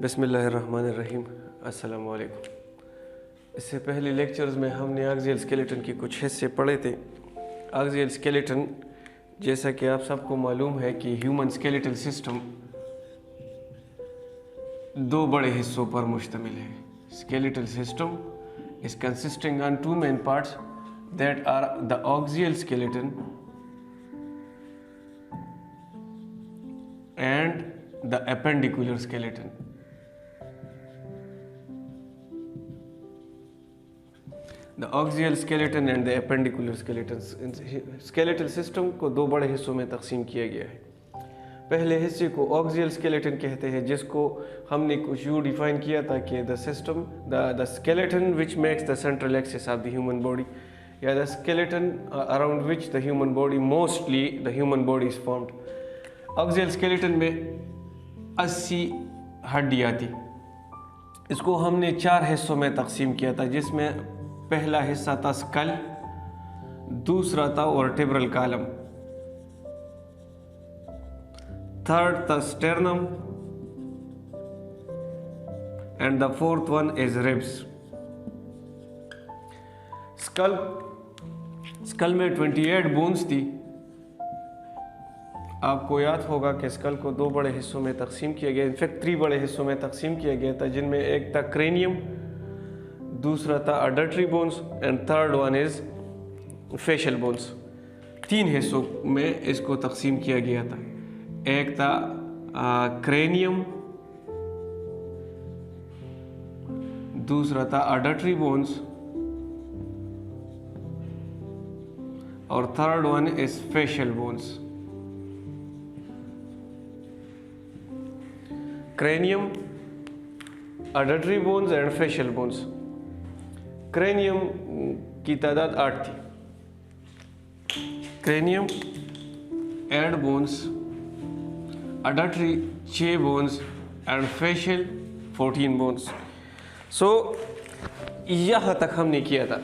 बिस्मिल्लाहिर्रहमानिर्रहीम। अस्सलाम वालेकुम। इससे पहले लेक्चर्स में हमने एक्सियल स्केलेटन के कुछ हिस्से पढ़े थे। एक्सियल स्केलेटन, जैसा कि आप सबको मालूम है कि ह्यूमन स्केलेटल सिस्टम दो बड़े हिस्सों पर मुश्तमिल है। Skeletal system is consisting on two main parts that are the axial skeleton and the appendicular skeleton. The axial skeleton and the appendicular skeleton. Skeletal system को दो बड़े हिस्सों में तकसीम किया गया है। पहले हिस्से को axial skeleton कहते हैं, जिसको हमने कुछ यूँ डिफाइन किया था कि the skeleton which makes the central axis of the human body, या the skeleton around which the human body is formed. Axial skeleton में 80 हड्डियाँ थी। इसको हमने 4 हिस्सों में तकसीम किया था, जिसमें पहला हिस्सा था स्कल, दूसरा था वर्टेब्रल कॉलम, थर्ड था sternum and the fourth one is ribs. Skull में 28 बोन्स थी। आपको याद होगा कि स्कल को दो बड़े हिस्सों में तकसीम किया गया, इनफैक्ट 3 बड़े हिस्सों में तकसीम किया गया था, जिनमें एक था क्रेनियम, दूसरा था auditory bones and third one is facial bones. 3 हिस्सों में इसको तकसीम किया गया था। एक था क्रेनियम, दूसरा था अडल्टरी बोन्स और third one is facial bones. Cranium, auditory bones and facial bones. Cranium की तादाद 8 थी। Cranium, 8 bones, auditory 6 bones and facial 14 bones. So यहाँ तक हमने किया था।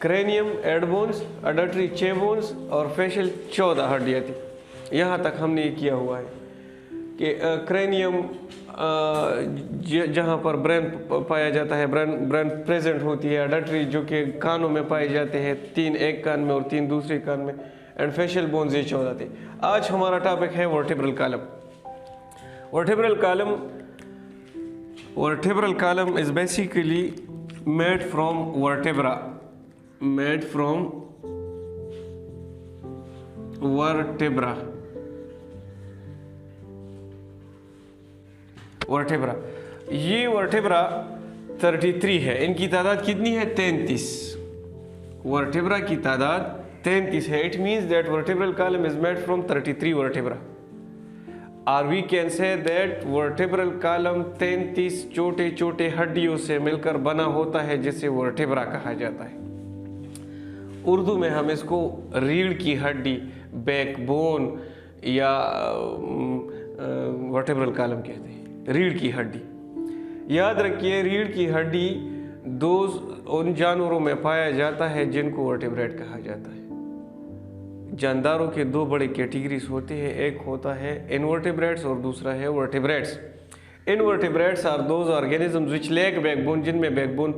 क्रेनियम 8 बोन्स, अडल्टरी 6 बोन्स और फेशियल 14 हड्डियाँ थी। यहाँ तक हमने ये किया हुआ है कि क्रेनियम जहाँ पर ब्रेन पाया जाता है, ब्रेन प्रेजेंट होती है। अडल्टरी जो कि कानों में पाए जाते हैं, 3 एक कान में और 3 दूसरे कान में, एंड फेशियल बोन्स ये 14 थे। आज हमारा टॉपिक है vertebral column. Vertebral column is basically made from vertebra, vertebra. ये वर्टेब्रा 33 है। इनकी तादाद कितनी है? 33। वर्टेब्रा की तादाद 33 है। It means that vertebral column is made from 33 vertebra, और we can say that vertebral column 33 छोटे छोटे हड्डियों से मिलकर बना होता है, जिसे वर्टेब्रा कहा जाता है। उर्दू में हम इसको रीढ़ की हड्डी, बैकबोन या वर्टेब्रल कॉलम कहते हैं। रीढ़ की हड्डी, याद रखिए, रीढ़ की हड्डी उन जानवरों में पाया जाता है जिनको वर्टेब्रेट कहा जाता है। जानदारों के 2 बड़े कैटेगरीज होते हैं, एक होता है इनवर्टेब्रेट्स और दूसरा है vertebrates. Invertebrates are those organisms which lack backbone, जिनमें बैकबोन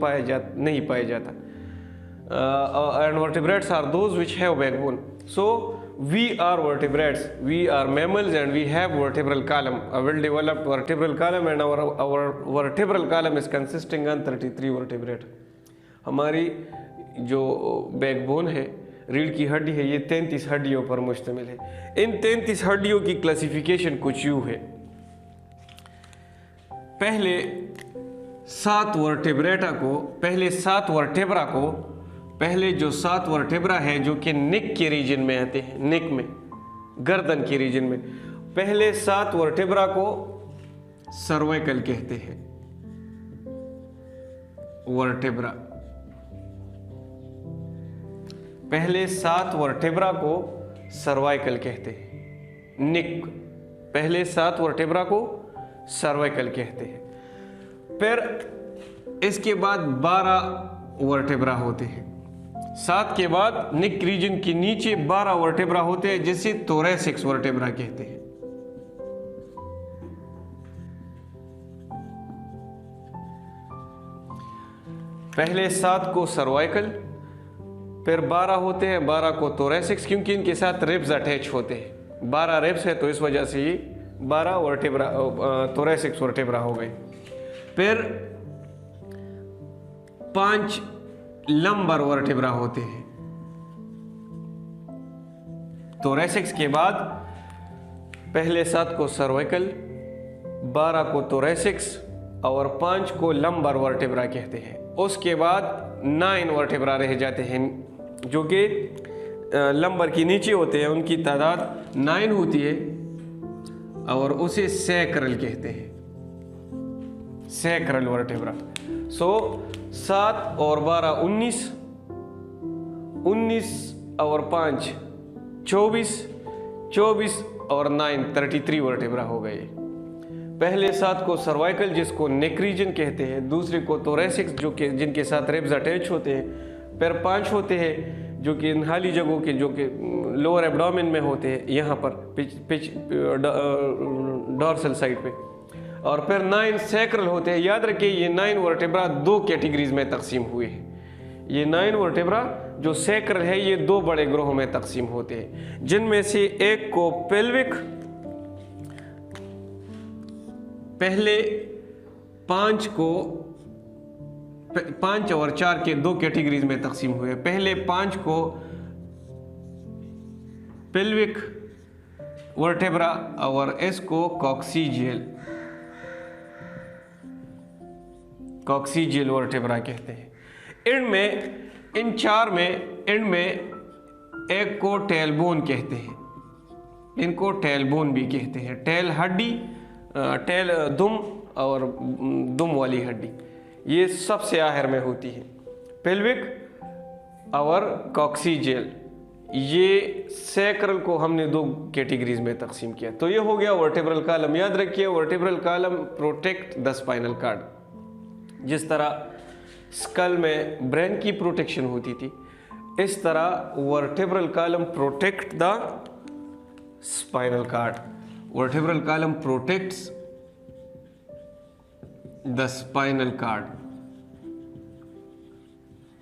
नहीं पाया जाता। And vertebrates are those which have backbone. So we are vertebrates, we are mammals and we have vertebral column, a well developed vertebral column, and our vertebral column is consisting on 33 vertebrate। हमारी जो backbone है, रीढ़ की हड्डी है, ये 33 हड्डियों पर मुश्तमिल है। इन 33 हड्डियों की क्लासिफिकेशन कुछ यूँ है। पहले 7 वर्टेब्रा है जो कि नेक के रीजन में आते हैं, नेक में, गर्दन के रीजन में। पहले 7 वर्टेब्रा को सर्वाइकल कहते हैं, वर्टेब्रा। पहले 7 वर्टेब्रा को सर्वाइकल कहते हैं, नेक। पहले 7 वर्टेब्रा को सर्वाइकल कहते हैं। फिर इसके बाद 12 वर्टेब्रा होते हैं। 7 के बाद नेक रीजन के नीचे 12 वर्टेब्रा होते हैं, जिसे थोरैसिक वर्टेब्रा कहते हैं। पहले 7 को सर्वाइकल, फिर 12 होते हैं, 12 को थोरैसिक्स, क्योंकि इनके साथ रिब्स अटैच होते हैं। 12 रिब्स है तो इस वजह से ये 12 वर्टेब्रा थोरैसिक्स वर्टेब्रा हो गए। फिर 5 लंबर वर्टेब्रा होते हैं। थोरैसिक्स के बाद पहले 7 को सर्वाइकल, 12 को थोरैसिक्स और 5 को लंबर वर्टेब्रा कहते हैं। उसके बाद 9 वर्टेब्रा रह जाते हैं जो कि लंबर के नीचे होते हैं, उनकी तादाद 9 होती है और उसे सैक्रल कहते हैं, सैक्रल वर्टेब्रा। 7 और 12 19, 19 और 5 24, 24 और 9 33 वर्टेब्रा हो गए। पहले 7 को सर्वाइकल जिसको नेक रीजन कहते हैं, दूसरे को थोरैसिक्स जो कि जिनके साथ रिब्स अटैच होते हैं, फिर 5 होते हैं जो कि इन हाली जगहों के जो कि लोअर एब्डोमेन में होते हैं, यहाँ पर पिच डॉर्सल साइड पे, और फिर 9 सैक्रल होते हैं। याद रखिए ये 9 वर्टेब्रा 2 कैटेगरीज में तकसीम हुए हैं। ये 9 वर्टेब्रा जो सैक्रल है ये 2 बड़े ग्रोहों में तकसीम होते हैं, जिनमें से एक को पेल्विक, पहले 5 और 4 के 2 कैटेगरीज में तकसीम हुए। पहले 5 को पेल्विक वर्टेब्रा और इसको कॉक्सीजियल वर्टेब्रा कहते हैं। इन 4 में एक को टेलबोन कहते हैं, इनको टेलबोन भी कहते हैं। टेल हड्डी, टेल दुम और दुम वाली हड्डी ये सबसे आखिर में होती है। पेल्विक और कॉक्सीजियल, ये सैक्रल को हमने 2 कैटेगरीज में तकसीम किया। तो ये हो गया वर्टेब्रल कॉलम। याद रखिए vertebral column protect the spinal cord. जिस तरह स्कल में ब्रेन की प्रोटेक्शन होती थी, इस तरह vertebral column protect the spinal cord. Vertebral column protects the spinal cord.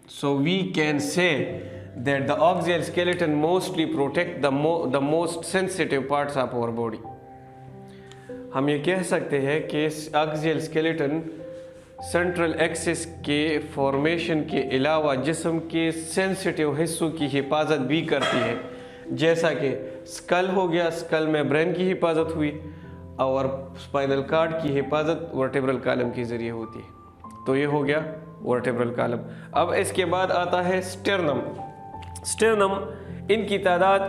So we can say that the axial skeleton mostly protect the most sensitive parts of our body. हम ये कह सकते हैं कि axial skeleton सेंट्रल एक्सिस के formation के अलावा जिस्म के सेंसिटिव हिस्सों की हिफाजत भी करती है। जैसा कि स्कल हो गया, स्कल में ब्रेन की हिफाजत हुई और स्पाइनल कॉर्ड की हिफाजत वर्टेब्रल कॉलम के ज़रिए होती है। तो ये हो गया वर्टेब्रल कॉलम। अब इसके बाद आता है स्टर्नम। स्टर्नम इनकी तादाद,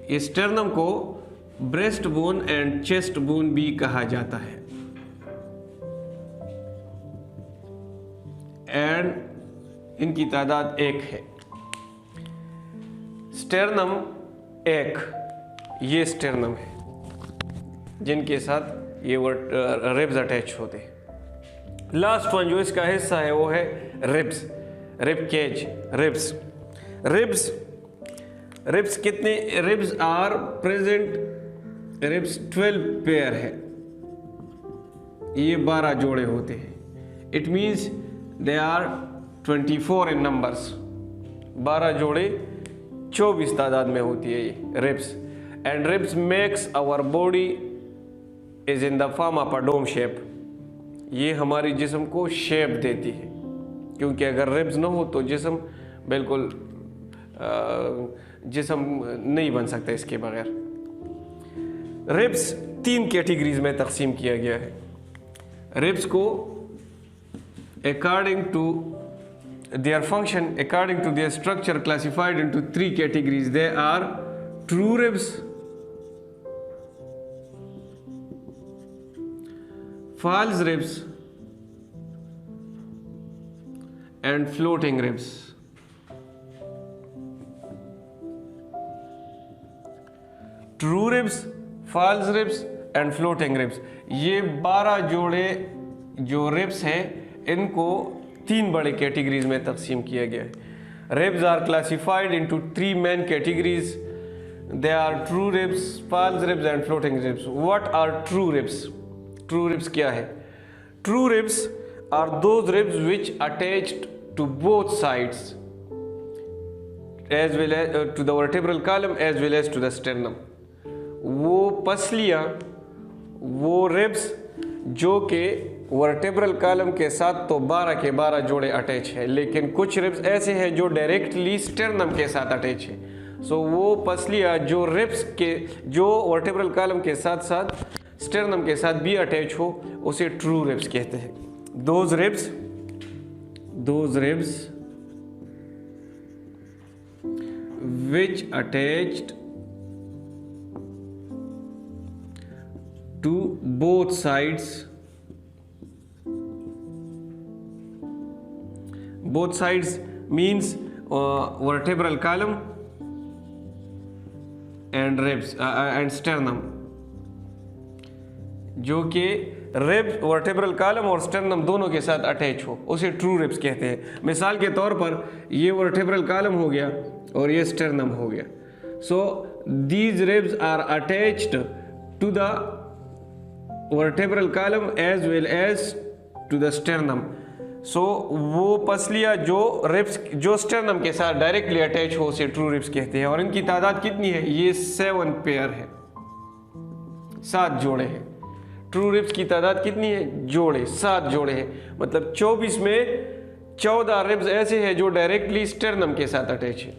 इस स्टर्नम को breast bone and chest bone भी कहा जाता है। एंड इनकी तादाद 1 है। स्टर्नम 1, ये स्टर्नम है जिनके साथ ये रिब्स अटैच होते हैं। लास्ट वन जो इसका हिस्सा है वो है ribs, rib cage, ribs. Ribs कितने ribs are present? Ribs 12 pair है, ये 12 जोड़े होते हैं। It means they are 24 in numbers. 12 जोड़े 24 तादाद में होती है ये ribs. And ribs makes our body is in the form of a dome shape. ये हमारी जिस्म को शेप देती है, क्योंकि अगर रिब्स ना हो तो जिस्म बिल्कुल जिस्म नहीं बन सकता इसके बगैर। रिब्स 3 कैटेगरीज में तकसीम किया गया है। रिब्स को according to their function, according to their structure, classified into 3 categories. They are true ribs, false ribs and floating ribs. True ribs, false ribs and floating ribs, ये 12 जोड़े जो रिब्स हैं इनको 3 बड़े कैटेगरीज में तकसीम किया गया है। Ribs are classified into 3 main categories. They are true ribs, false ribs and floating ribs. What are true ribs? True ribs क्या है? True ribs are those ribs which attached to both sides as well as to the vertebral column as well as to the sternum. वो पसलियाँ, वो ribs जो कि vertebral column के साथ तो 12 के 12 जोड़े अटैच है, लेकिन कुछ रिब्स ऐसे हैं जो डायरेक्टली स्टर्नम के साथ अटैच है। सो वो पसलियाँ जो रिब्स के जो वर्टेब्रल कॉलम के साथ साथ स्टर्नम के साथ भी अटैच हो उसे ट्रू रिब्स कहते हैं। Those ribs which attached to both sides means vertebral column and ribs and sternum, जो कि रिब्स वर्टेब्रल कॉलम और स्टर्नम दोनों के साथ अटैच हो उसे ट्रू रिब्स कहते हैं। मिसाल के तौर पर ये वर्टेब्रल कॉलम हो गया और ये स्टर्नम हो गया। So these ribs are attached to the vertebral column as well as to the sternum. So वो पसलियाँ जो रिब्स जो स्टर्नम के साथ डायरेक्टली अटैच हो उसे ट्रू रिब्स कहते हैं। और इनकी तादाद कितनी है? ये 7 पेयर है, 7 जोड़े हैं। ट्रू रिब्स की तादाद कितनी है? जोड़े, 7 जोड़े हैं। मतलब 24 में 14 रिब्स ऐसे हैं जो डायरेक्टली स्टर्नम के साथ अटैच है।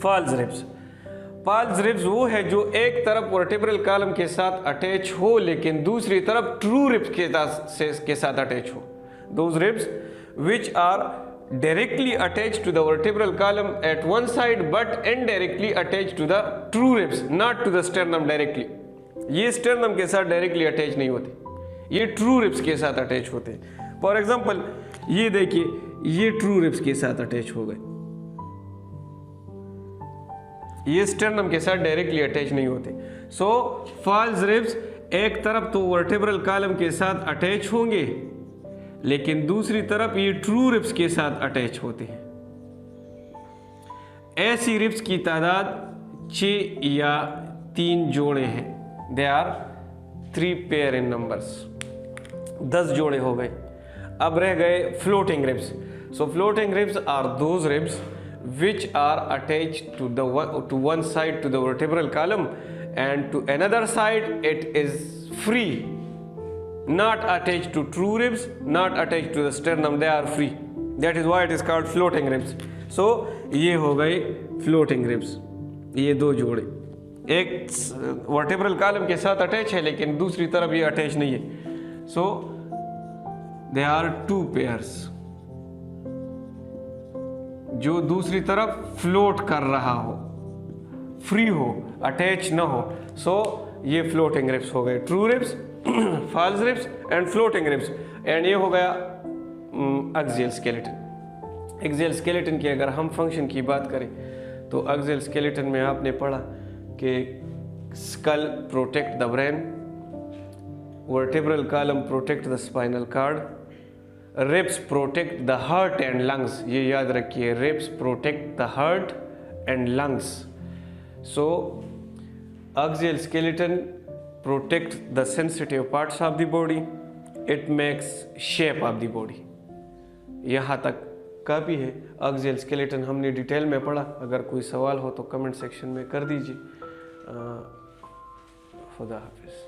फॉल्स रिब्स वो है जो एक तरफ वर्टेब्रल कॉलम के साथ अटैच हो लेकिन दूसरी तरफ ट्रू रिब्स के साथ अटैच हो। Those ribs which are directly attached to the vertebral column at one side but indirectly attached to the true ribs, not to the sternum directly. ये स्टर्नम के साथ डायरेक्टली अटैच नहीं होते, ये true ribs के साथ attach होते हैं। फॉर एग्जाम्पल ये देखिए, ये ट्रू रिब्स के साथ अटैच हो गए, ये स्टर्नम के साथ डायरेक्टली अटैच नहीं होते। सो फॉल्स रिब्स एक तरफ तो वर्टेब्रल कॉलम के साथ अटैच होंगे लेकिन दूसरी तरफ ये ट्रू रिब्स के साथ अटैच होते हैं। ऐसी रिब्स की तादाद 6 या 3 जोड़े हैं। They are 3 pair in numbers. 10 जोड़े हो गए। अब रह गए floating ribs. So floating ribs are those ribs which are attached to one side to the vertebral column and to another side it is free, not attached to true ribs, not attached to the sternum, they are free. That is why it is called floating ribs. So ये हो गए floating ribs, ये 2 जोड़े। एक vertebral column के साथ attach है लेकिन दूसरी तरफ ये अटैच नहीं है। So they are 2 pairs जो दूसरी तरफ फ्लोट कर रहा हो, फ्री हो, अटैच ना हो। सो ये फ्लोटिंग रिब्स हो गए, true ribs, false ribs and floating ribs. And ये हो गया एक्सियल स्केलेटन। एक्सियल स्केलेटन की अगर हम फंक्शन की बात करें तो एक्सियल स्केलेटन में आपने पढ़ा कि skull protect the brain, vertebral column protect the spinal cord, ribs protect the heart and lungs. ये याद रखिए, ribs protect the heart and lungs. So axial skeleton protect the sensitive parts of the body, it makes shape of the body. यहाँ तक काफ़ी है। Axial skeleton हमने detail में पढ़ा। अगर कोई सवाल हो तो कमेंट सेक्शन में कर दीजिए। खुदा हाफिज़।